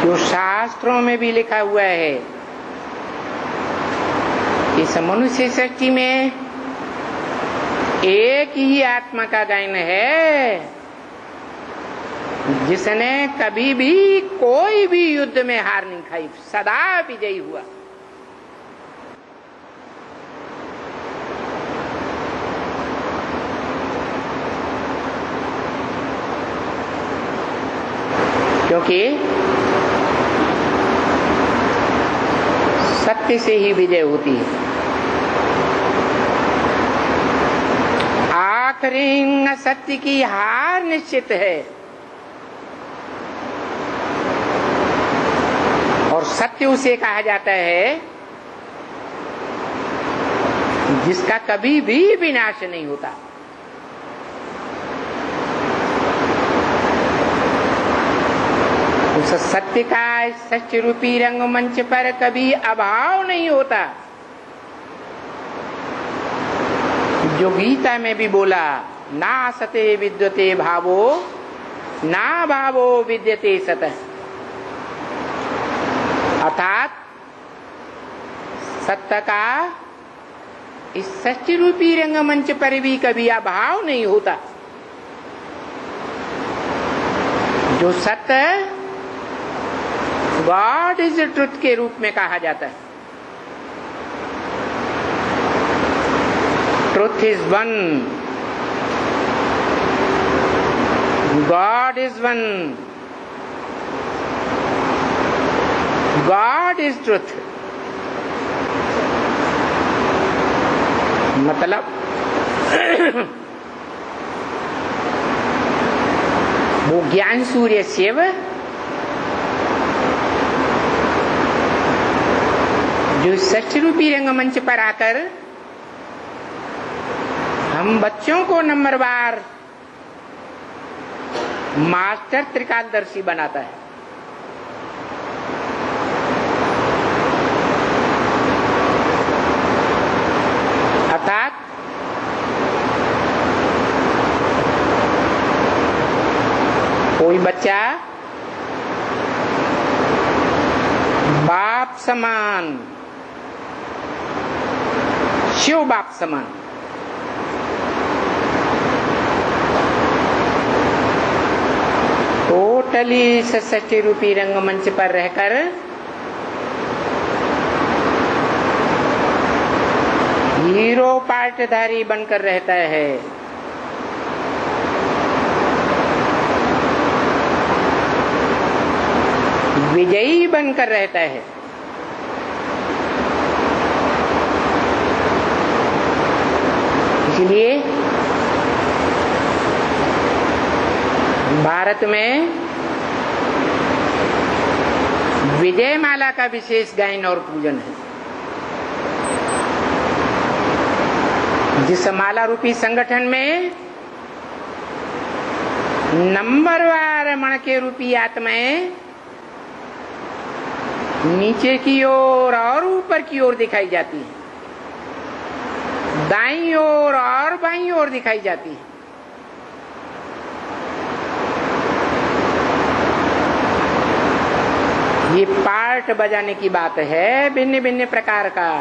जो शास्त्रों में भी लिखा हुआ है, इस मनुष्य सृष्टि में एक ही आत्मा का गायन है जिसने कभी भी कोई भी युद्ध में हार नहीं खाई, सदा विजयी हुआ। क्योंकि सत्य से ही विजय होती है। आखिरी सत्य की हार निश्चित है और सत्य उसे कहा जाता है जिसका कभी भी विनाश नहीं होता। उस सत्य का सत्य रूपी रंगमंच पर कभी अभाव नहीं होता। जो गीता में भी बोला, ना सते विद्यते भावो ना भावो विद्यते सतः, अर्थात सत्य का इस सत्य रूपी रंगमंच पर भी कभी अभाव नहीं होता। जो सत्य गॉड इज ट्रुथ के रूप में कहा जाता है। Truth is one, God is one, God is truth. मतलब वो ज्ञान सूर्य शिव जो सत्य रूपी रंगमंच पर आकर हम बच्चों को नंबरवार मास्टर त्रिकालदर्शी बनाता है। अर्थात कोई बच्चा बाप समान, शिव बाप समान, टोटली सत्य रूपी रंगमंच पर रहकर हीरो पार्टधारी बनकर रहता है। विजयी बनकर रहता है। इसलिए भारत में विजय माला का विशेष गायन और पूजन है। जिस माला रूपी संगठन में नंबरवार मण के रूपी आत्माएं नीचे की ओर और ऊपर की ओर दिखाई जाती है, दाईं ओर और बाईं ओर दिखाई जाती है। ये पार्ट बजाने की बात है, भिन्न भिन्न प्रकार का।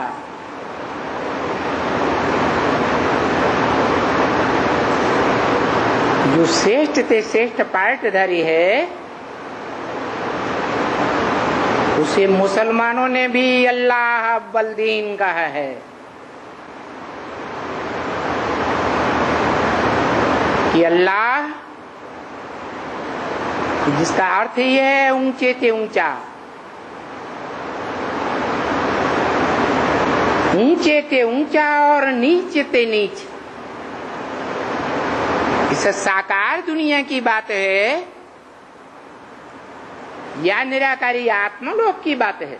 जो श्रेष्ठ से श्रेष्ठ पार्टधारी है उसे मुसलमानों ने भी अल्लाह बलदीन कहा है कि अल्लाह, जिसका अर्थ ये है ऊंचे से ऊंचा, ऊंचे से ऊंचा और नीचे से नीच। इस साकार दुनिया की बात है या निराकारी आत्मलोक की बात है?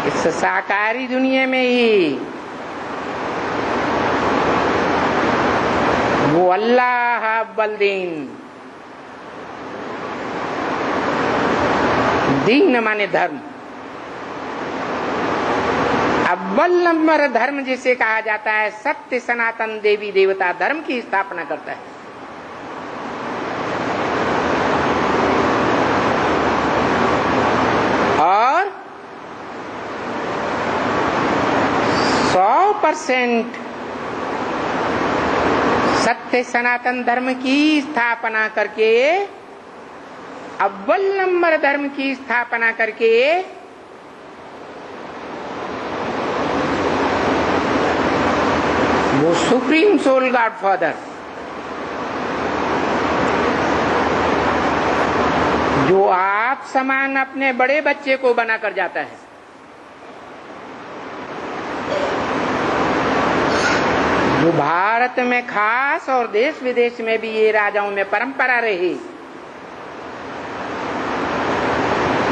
इस साकारी दुनिया में ही वो अल्लाह बलदीन, दीन माने धर्म, अव्वल नंबर धर्म जिसे कहा जाता है, सत्य सनातन देवी देवता धर्म की स्थापना करता है। गवर्नमेंट सत्य सनातन धर्म की स्थापना करके, अव्वल नंबर धर्म की स्थापना करके वो सुप्रीम सोल गॉडफादर जो आप समान अपने बड़े बच्चे को बनाकर जाता है, जो भारत में खास और देश विदेश में भी ये राजाओं में परंपरा रही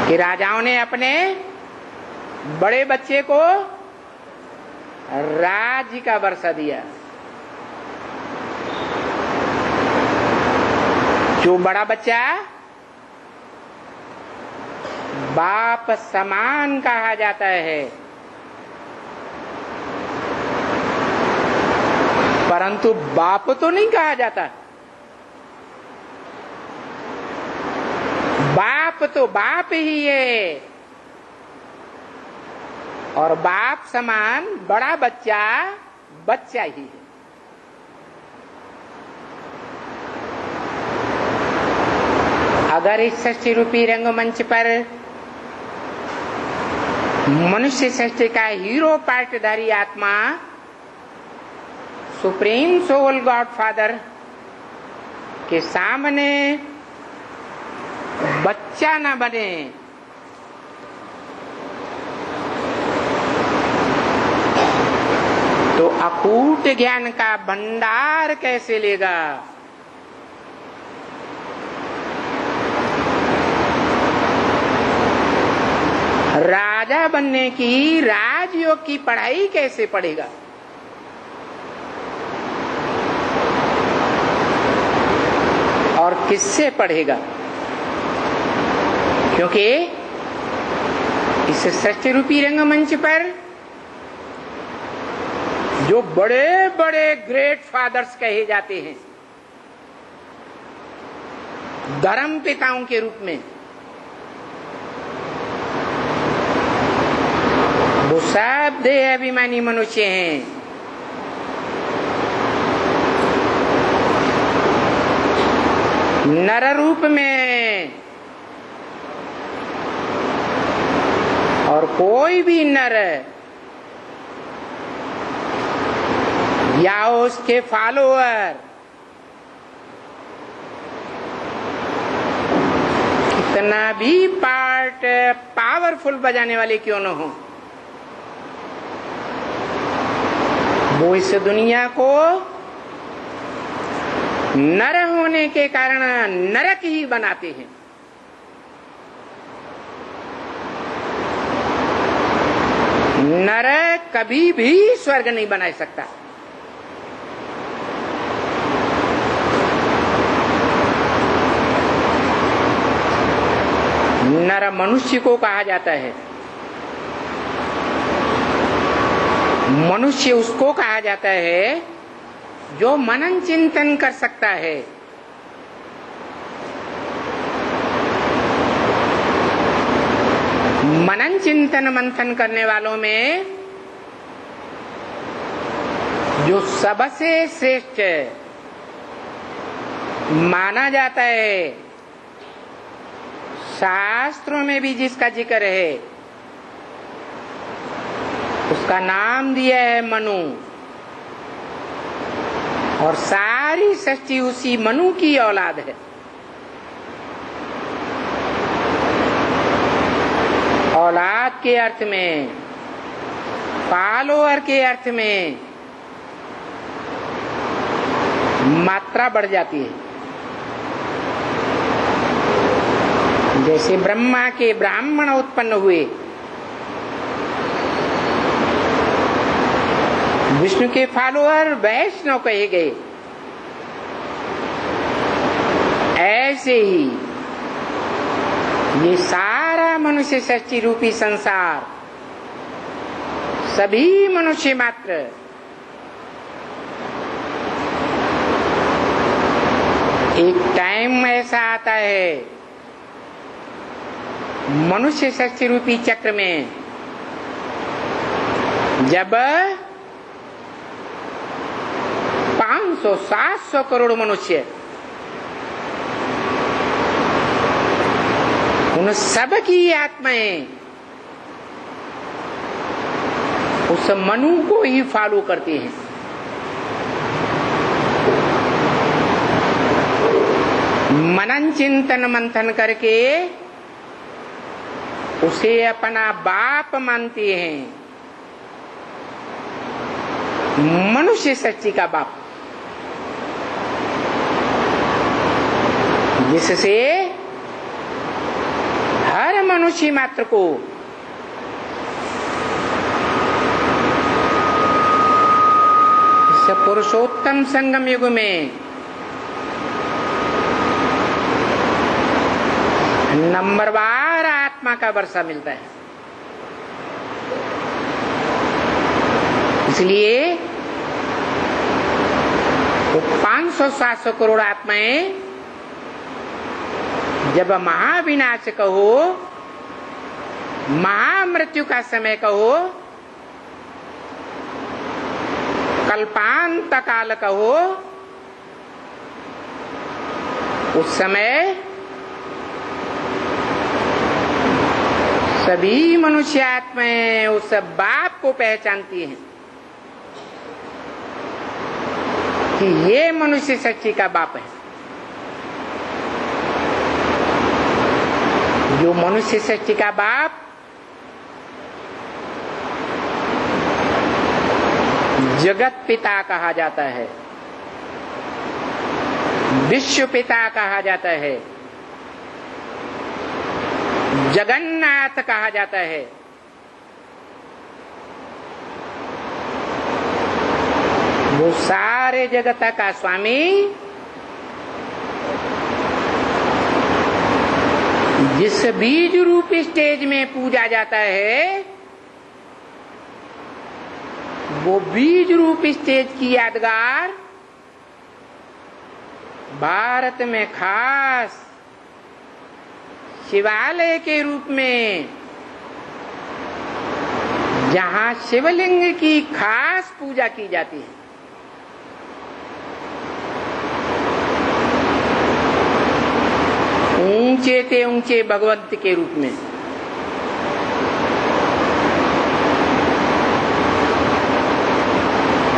कि राजाओं ने अपने बड़े बच्चे को राज्य का वर्षा दिया। जो बड़ा बच्चा बाप समान कहा जाता है, परंतु बाप तो नहीं कहा जाता। बाप तो बाप ही है, और बाप समान बड़ा बच्चा बच्चा ही है। अगर इस षष्ठी रूपी रंगमंच पर मनुष्य सृष्टि का हीरो पार्टधारी आत्मा सुप्रीम सोल गॉडफादर के सामने बच्चा न बने, तो अकूट ज्ञान का भंडार कैसे लेगा? राजा बनने की राजयोग की पढ़ाई कैसे पढ़ेगा? और किससे पढ़ेगा? क्योंकि इस सृष्टि रूपी रंगमंच पर जो बड़े बड़े ग्रेट फादर्स कहे जाते हैं धर्म पिताओं के रूप में, वो सब देह अभिमानी मनुष्य हैं। नर रूप में, और कोई भी नर या उसके फॉलोअर कितना भी पार्ट पावरफुल बजाने वाले क्यों न हो, वो इस दुनिया को नर होने के कारण नरक ही बनाते हैं। नर कभी भी स्वर्ग नहीं बना सकता। नर मनुष्य को कहा जाता है। मनुष्य उसको कहा जाता है जो मनन चिंतन कर सकता है। मनन चिंतन मंथन करने वालों में जो सबसे श्रेष्ठ माना जाता है, शास्त्रों में भी जिसका जिक्र है, उसका नाम दिया है मनु, और सारी सृष्टि उसी मनु की औलाद है। औलाद के अर्थ में, फॉलोअर के अर्थ में मात्रा बढ़ जाती है। जैसे ब्रह्मा के ब्राह्मण उत्पन्न हुए, विष्णु के फॉलोअर वैष्णव कहे गए, ऐसे ही ये सारा मनुष्य सृष्टि रूपी संसार, सभी मनुष्य मात्र एक टाइम ऐसा आता है मनुष्य सृष्टि रूपी चक्र में, जब 500-700 करोड़ मनुष्य, उन सब की आत्माएं उस मनु को ही फॉलो करती हैं। मनन चिंतन मंथन करके उसे अपना बाप मानती हैं। मनुष्य सृष्टि का बाप, जिससे हर मनुष्य मात्र को इस पुरुषोत्तम संगम युग में नंबरवार आत्मा का वर्षा मिलता है। इसलिए वो 500-700 करोड़ आत्माएं जब महाविनाश कहो, महामृत्यु का समय कहो, कल्पांत काल कहो, उस समय सभी मनुष्य आत्माएं उस बाप को पहचानती हैं कि ये मनुष्य सृष्टि का बाप है। जो मनुष्य सृष्टि का बाप जगत पिता कहा जाता है, विश्व पिता कहा जाता है, जगन्नाथ कहा जाता है। वो सारे जगत का स्वामी जिस बीज रूप स्टेज में पूजा जाता है, वो बीज रूप स्टेज की यादगार भारत में खास शिवालय के रूप में, जहां शिवलिंग की खास पूजा की जाती है, ऊंचे ते ऊंचे भगवंत के रूप में,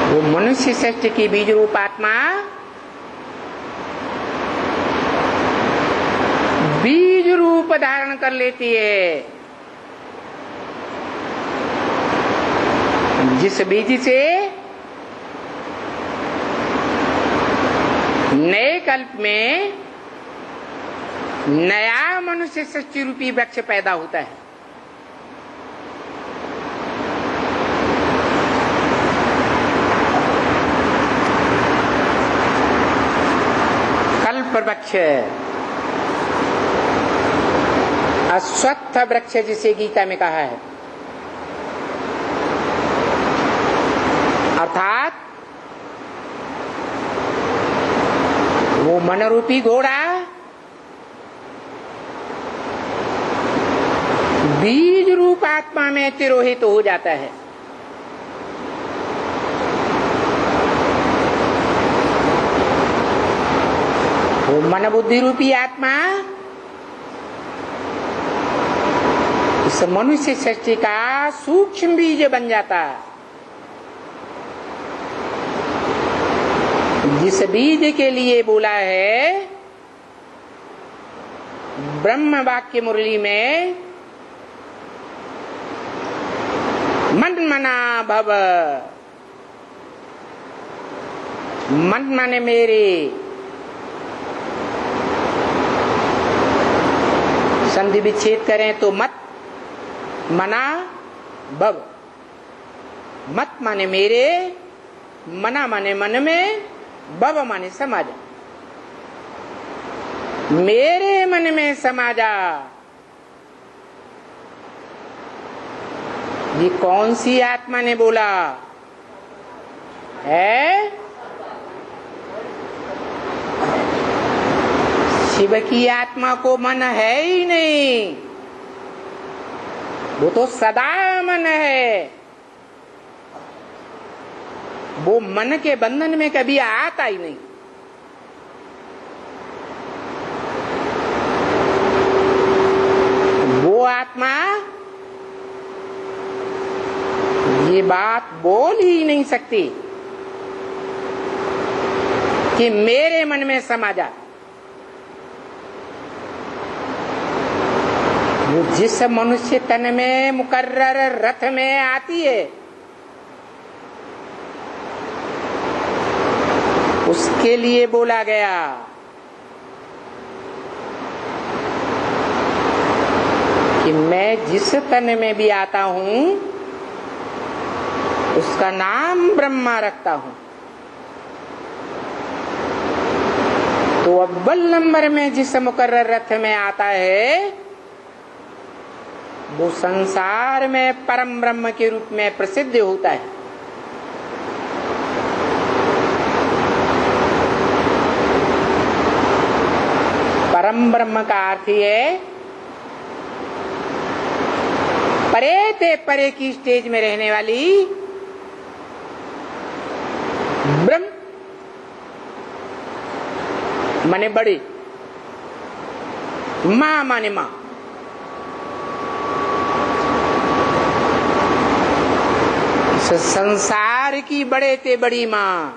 वो मनुष्य सृष्टि की बीज रूप आत्मा बीज रूप धारण कर लेती है, जिस बीज से नए कल्प में नया मनुष्य सृष्टि रूपी वृक्ष पैदा होता है। कल्प वृक्ष, अश्वत्थ वृक्ष जिसे गीता में कहा है, अर्थात वो मनरूपी घोड़ा बीज रूप आत्मा में तिरोहित हो जाता है। वो मन बुद्धि रूपी आत्मा इस मनुष्य सृष्टि का सूक्ष्म बीज बन जाता, जिस बीज के लिए बोला है ब्रह्म वाक्य मुरली में, मन मना भव, मन माने मेरे, संधि विच्छेद करें तो मत, मना भव, मत माने मेरे, मना माने मन में, भव माने समाज, मेरे मन में समा जा। ये कौन सी आत्मा ने बोला है? शिव की आत्मा को मन है ही नहीं, वो तो सदा मन है। वो मन के बंधन में कभी आता ही नहीं। वो आत्मा ये बात बोल ही नहीं सकती कि मेरे मन में समा जा। वो जिस मनुष्य तन में मुकर्रर रथ में आती है उसके लिए बोला गया कि मैं जिस तन में भी आता हूं उसका नाम ब्रह्मा रखता हूं। तो अव्वल नंबर में जिस मुकर्रर रथ में आता है वो संसार में परम ब्रह्म के रूप में प्रसिद्ध होता है। परम ब्रह्म का अर्थ है परे ते परे की स्टेज में रहने वाली ब्रह्म माने बड़ी, मां माने मां। संसार की बड़े ते बड़ी मां,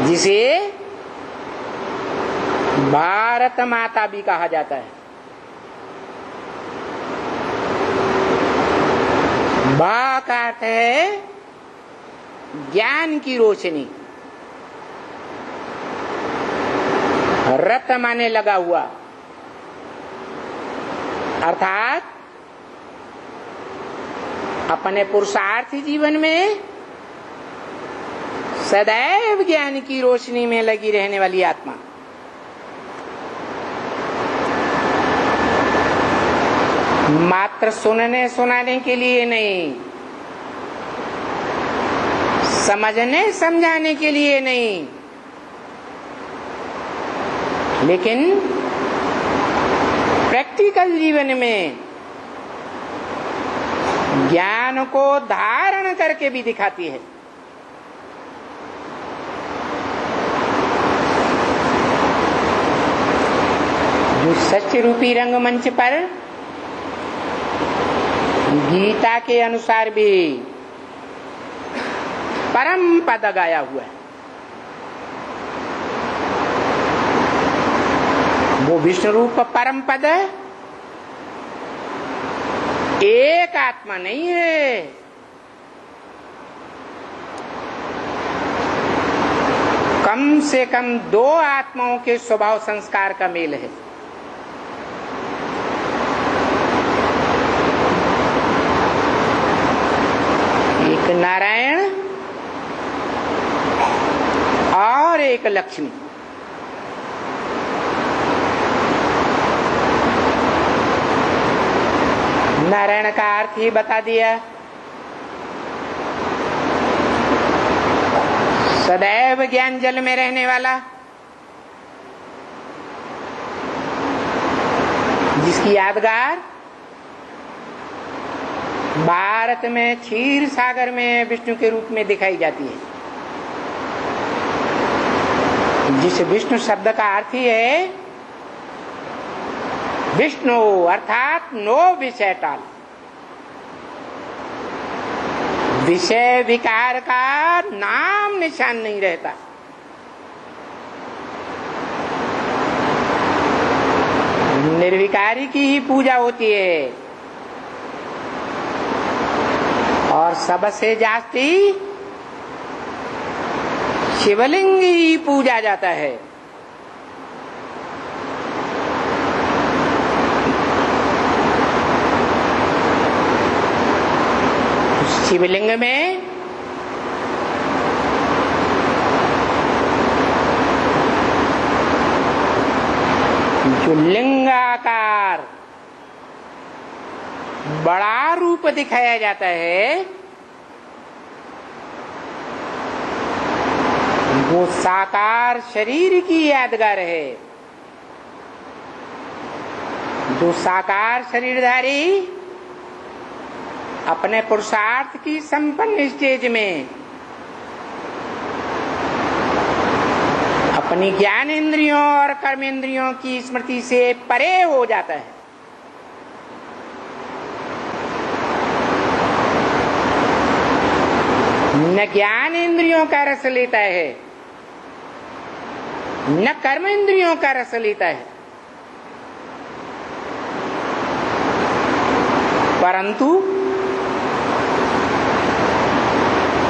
जिसे भारत माता भी कहा जाता है। बा का अर्थ है ज्ञान की रोशनी, रत माने लगा हुआ, अर्थात अपने पुरुषार्थी जीवन में सदैव ज्ञान की रोशनी में लगी रहने वाली आत्मा। मात्र सुनने सुनाने के लिए नहीं, समझने समझाने के लिए नहीं, लेकिन प्रैक्टिकल जीवन में ज्ञान को धारण करके भी दिखाती है। जो सत्य रूपी रंगमंच पर गीता के अनुसार भी परम पद गाया हुआ है, वो विष्णु रूप परम पद एक आत्मा नहीं है, कम से कम दो आत्माओं के स्वभाव संस्कार का मेल है। एक नारायण और एक लक्ष्मी। नारायण का अर्थ ही बता दिया, सदैव ज्ञान जल में रहने वाला, जिसकी यादगार भारत में क्षीर सागर में विष्णु के रूप में दिखाई जाती है। जिस विष्णु शब्द का अर्थ ही है विष्णु, अर्थात नो विषय टाल, विषय विकार का नाम निशान नहीं रहता। निर्विकारी की ही पूजा होती है और सबसे जास्ती शिवलिंग ही पूजा जाता है। शिवलिंग में जो लिंगाकार बड़ा रूप दिखाया जाता है वो साकार शरीर की यादगार है। जो साकार शरीरधारी अपने पुरुषार्थ की संपन्न स्टेज में अपनी ज्ञानेंद्रियों और कर्मेंद्रियों की स्मृति से परे हो जाता है। न ज्ञानेंद्रियों का रस लेता है, न कर्मेंद्रियों का रस लेता है, परंतु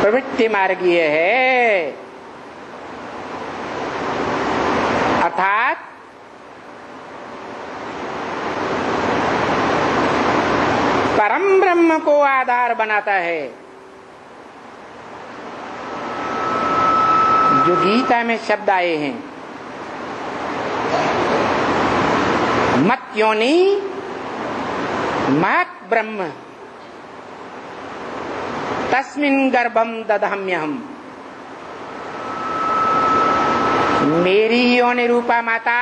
प्रवृत्ति मार्गीय है, अर्थात परम ब्रह्म को आधार बनाता है। जो गीता में शब्द आए हैं, मत योनि महत् ब्रह्म तस्मिन् गर्भम दधाम्यहम्। मेरी योनि रूपा माता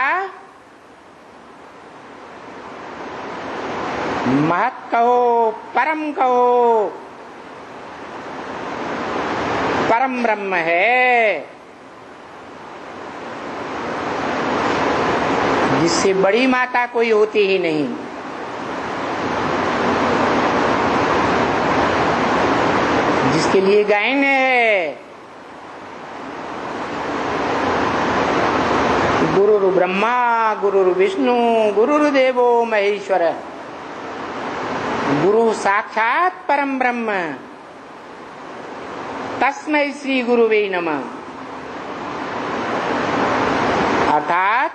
महत् कहो, परम कहो, परम ब्रह्म है, जिससे बड़ी माता कोई होती ही नहीं। जिसके लिए गायन है गुरुर् ब्रह्मा गुरुर् विष्णु गुरुर्देवो महेश्वर, गुरु साक्षात परम ब्रह्म तस्मै श्री गुरुवे नमः। अर्थात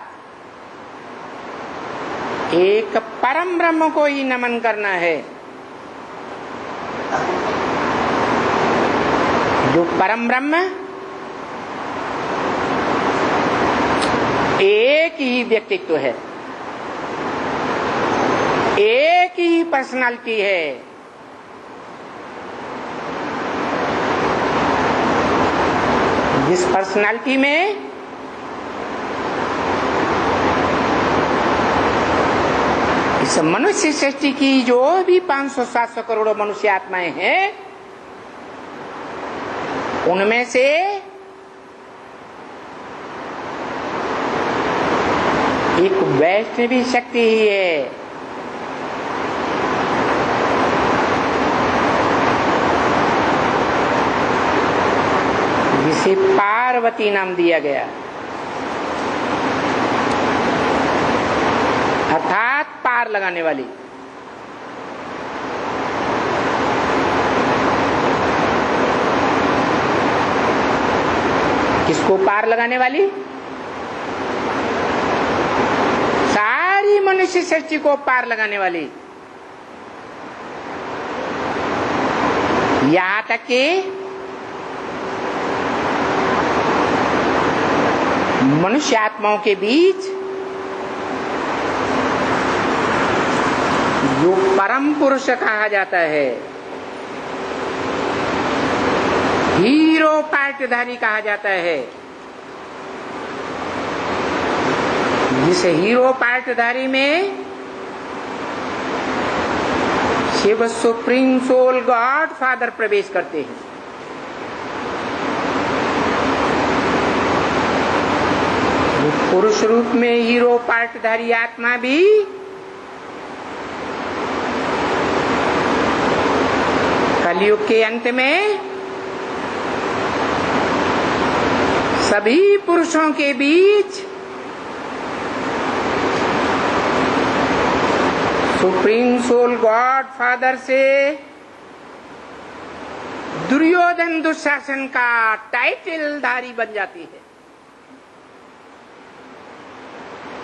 एक परम ब्रह्म को ही नमन करना है। जो परम ब्रह्म एक ही व्यक्तित्व है, एक ही पर्सनालिटी है, जिस पर्सनालिटी में इस मनुष्य सृष्टि की जो भी 500-700 करोड़ मनुष्य आत्माएं हैं, उनमें से एक वैष्णवी शक्ति ही है। जिसे पार्वती नाम दिया गया, अर्थात पार लगाने वाली। किसको पार लगाने वाली? सारी मनुष्य सृष्टि को पार लगाने वाली। यहां तक कि मनुष्य आत्माओं के बीच जो परम पुरुष कहा जाता है, हीरो पार्टधारी कहा जाता है, जिस हीरो पार्टधारी में Shiv supreme soul God father प्रवेश करते हैं। पुरुष रूप में हीरो पार्टधारी आत्मा भी कलयुग के अंत में सभी पुरुषों के बीच सुप्रीम सोल गॉड फादर से दुर्योधन दुशासन का टाइटल धारी बन जाती है।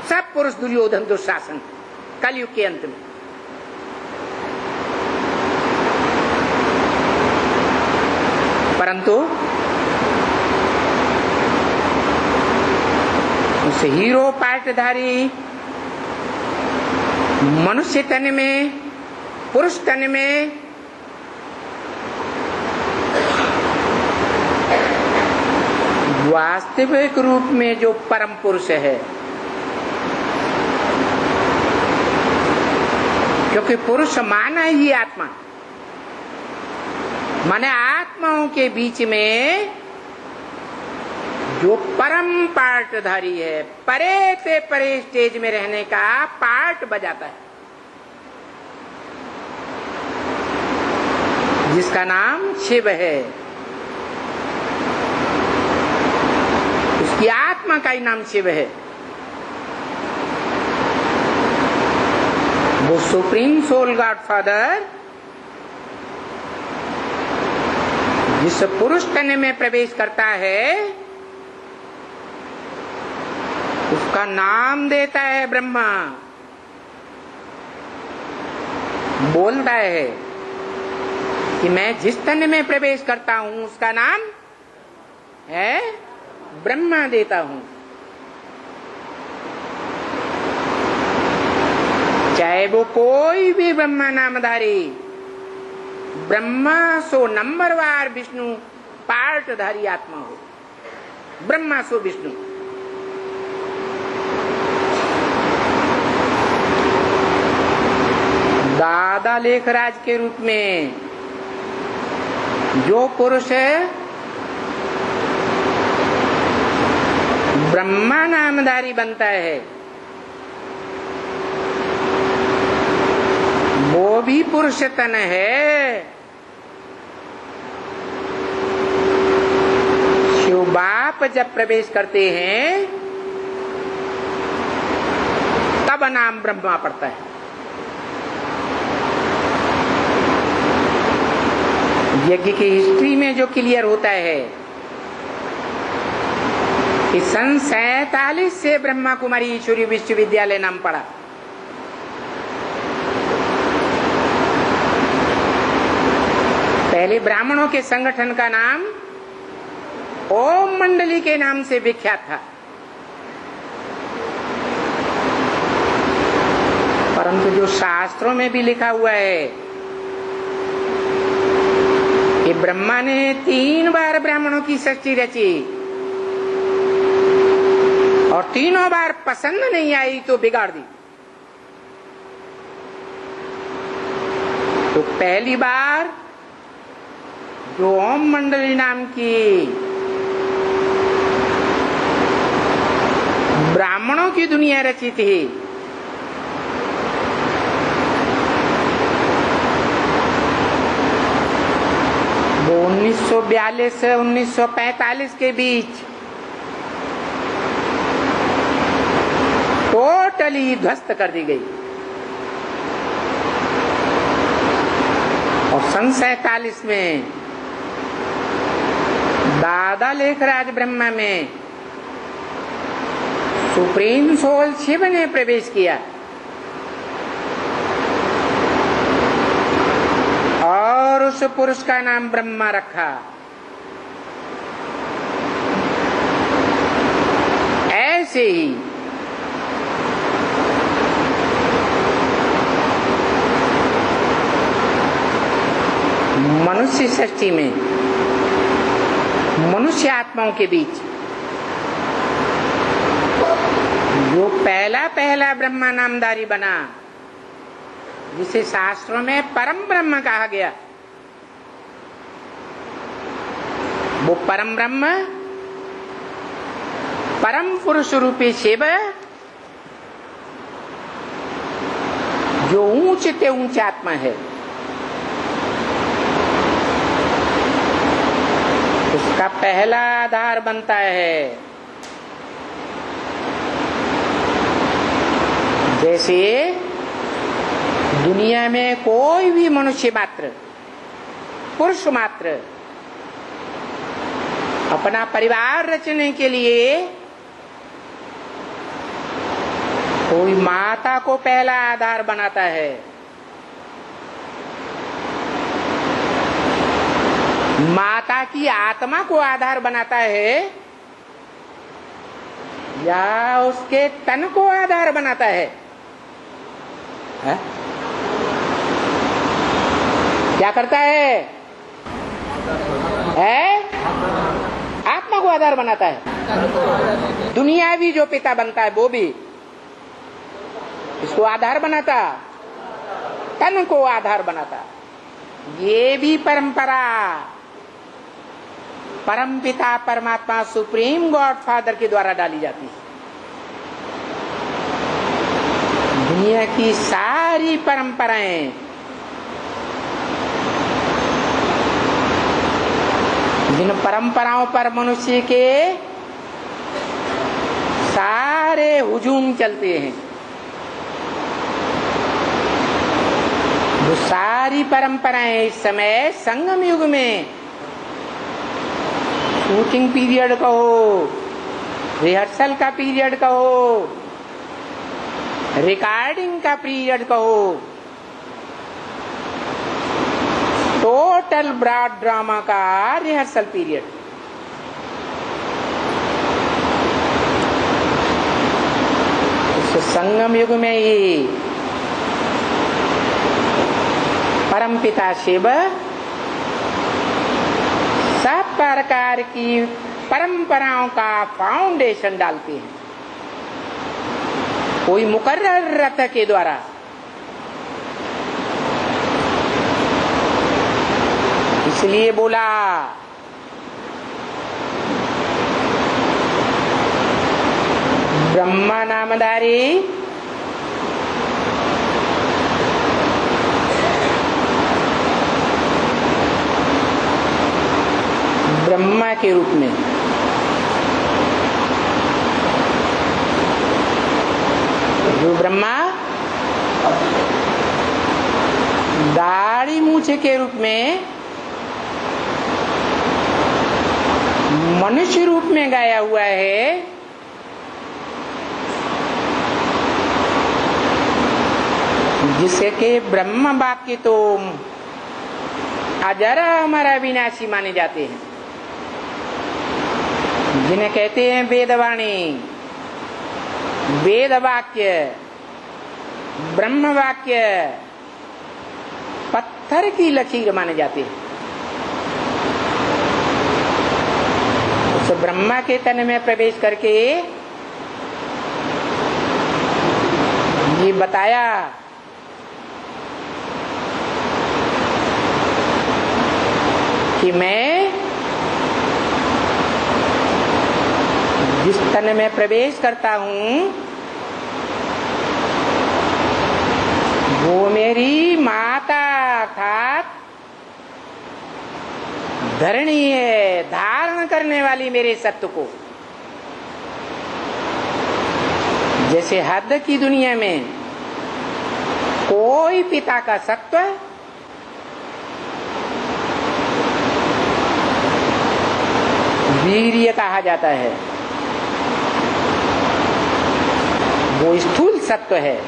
सब पुरुष दुर्योधन दुशासन कलयुग के अंत में। परंतु उस हीरो पार्टधारी मनुष्य तन में, पुरुष तन में वास्तविक रूप में जो परम पुरुष है, क्योंकि पुरुष माना ही आत्मा, माने आत्माओं के बीच में जो परम पार्टधारी है, परे से परे स्टेज में रहने का पार्ट बजाता है, जिसका नाम शिव है। उसकी आत्मा का ही नाम शिव है। वो सुप्रीम सोल गॉडफादर जिस पुरुष तन में प्रवेश करता है, उसका नाम देता है ब्रह्मा। बोलता है कि मैं जिस तन में प्रवेश करता हूं उसका नाम है ब्रह्मा देता हूं। चाहे वो कोई भी ब्रह्मा नामधारी, ब्रह्मा सो नंबरवार विष्णु पार्टधारी आत्मा हो, ब्रह्मा सो विष्णु। दादा लेखराज के रूप में जो पुरुष ब्रह्मा नामधारी बनता है, वो भी पुरुष तन है। शिव बाप जब प्रवेश करते हैं तब नाम ब्रह्मा पड़ता है। यज्ञ की हिस्ट्री में जो क्लियर होता है कि सन 47 से ब्रह्मा कुमारी ईश्वरीय विश्वविद्यालय नाम पड़ा। पहले ब्राह्मणों के संगठन का नाम ओम मंडली के नाम से विख्यात था, परंतु जो शास्त्रों में भी लिखा हुआ है कि ब्रह्मा ने 3 बार ब्राह्मणों की सृष्टि रची और तीनों बार पसंद नहीं आई तो बिगाड़ दी। तो पहली बार जो ओम मंडली नाम की ब्राह्मणों की दुनिया रची थी, वो 1942 से 1945 के बीच टोटली ध्वस्त कर दी गई। और सन 47 में दादा लेखराज ब्रह्मा में सुप्रीम सोल शिव ने प्रवेश किया और उस पुरुष का नाम ब्रह्मा रखा। ऐसे ही मनुष्य सृष्टि में मनुष्य आत्माओं के बीच जो पहला ब्रह्मा नामधारी बना, जिसे शास्त्रों में परम ब्रह्म कहा गया, वो परम ब्रह्म परम पुरुष रूपी शिव जो ऊंचे ते ऊंच आत्मा है, उसका पहला आधार बनता है। जैसे दुनिया में कोई भी मनुष्य मात्र, पुरुष मात्र अपना परिवार रचने के लिए कोई माता को पहला आधार बनाता है, माता की आत्मा को आधार बनाता है, या उसके तन को आधार बनाता है? क्या करता है? आत्मा को आधार बनाता है। दुनियावी जो पिता बनता है वो भी इसको आधार बनाता, तन को आधार बनाता। ये भी परंपरा परमपिता परमात्मा सुप्रीम गॉड फादर के द्वारा डाली जाती है। दुनिया की सारी परंपराएं जिन परंपराओं पर मनुष्य के सारे हुजूम चलते हैं, वो सारी परंपराएं इस समय संगम युग में शूटिंग पीरियड कहो, रिहर्सल का पीरियड कहो, रिकॉर्डिंग का पीरियड कहो, टोटल ब्रॉड ड्रामा का रिहर्सल पीरियड, इस संगम युग में ही परमपिता शिव सब प्रकार की परंपराओं का फाउंडेशन डालते हैं। कोई मुकर्रर रथ के द्वारा, इसलिए बोला ब्रह्मा नामधारी ब्रह्मा के रूप में, जो ब्रह्मा दाढ़ी मूछे के रूप में मनुष्य रूप में गाया हुआ है, जिसके ब्रह्म वाक्य तो अजर अमर अविनाशी माने जाते हैं, जिन्हें कहते हैं वेदवाणी, वेद वाक्य, ब्रह्म वाक्य पत्थर की लकीर माने जाते हैं। उस ब्रह्मा के तन में प्रवेश करके ये बताया कि मैं जिस तन में प्रवेश करता हूं वो मेरी माता अर्थात धरणी है, धारण करने वाली मेरे सत्य को। जैसे हद की दुनिया में कोई पिता का सत्व वीर्य कहा जाता है, वो स्थूल सत्व है,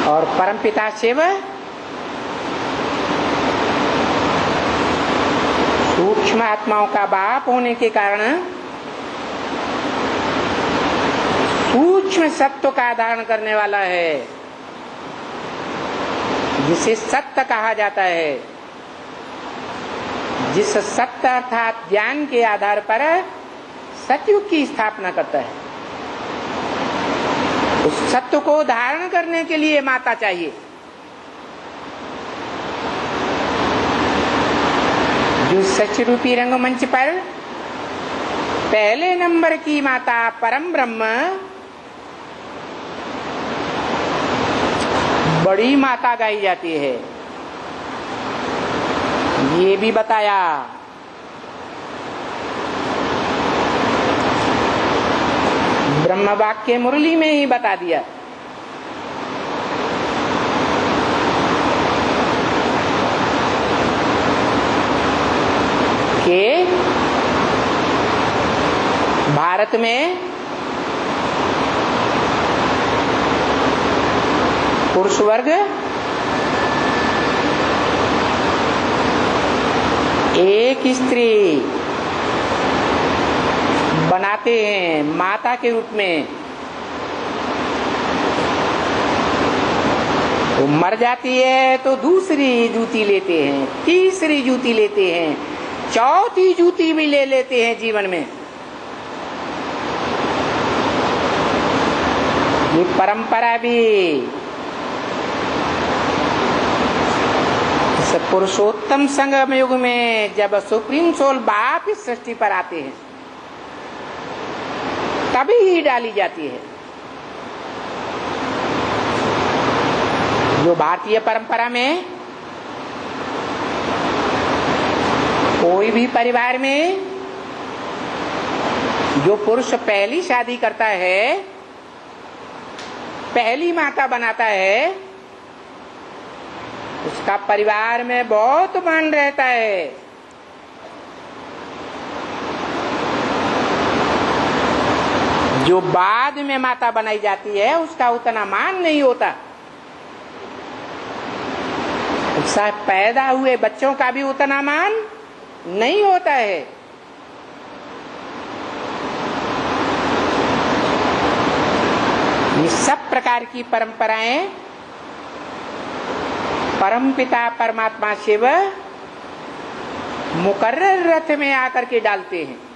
और परमपिता शिव सूक्ष्म आत्माओं का बाप होने के कारण सूक्ष्म सत्व का धारण करने वाला है, जिसे सत्य कहा जाता है। जिस सत्य अर्थात ज्ञान के आधार पर सतयुग की स्थापना करता है, उस सत्य को धारण करने के लिए माता चाहिए। जो सच रूपी रंगमंच पर पहले नंबर की माता परम ब्रह्म बड़ी माता गाई जाती है, ये भी बताया। ब्रह्म वाक्य मुरली में ही बता दिया कि भारत में पुरुष वर्ग एक स्त्री बनाते हैं माता के रूप में, वो मर जाती है तो दूसरी जूती लेते हैं, तीसरी जूती लेते हैं, चौथी जूती भी ले लेते हैं जीवन में। ये परंपरा भी पुरुषोत्तम संगम युग में जब सुप्रीम सोल बाप इस सृष्टि पर आते हैं तभी ही डाली जाती है। जो भारतीय परंपरा में कोई भी परिवार में जो पुरुष पहली शादी करता है, पहली माता बनाता है, उसका परिवार में बहुत मान रहता है। जो बाद में माता बनाई जाती है उसका उतना मान नहीं होता। उसका पैदा हुए बच्चों का भी उतना मान नहीं होता है। ये सब प्रकार की परंपराएं परमपिता परमात्मा शिव मुकर्रर रथ में आकर के डालते हैं।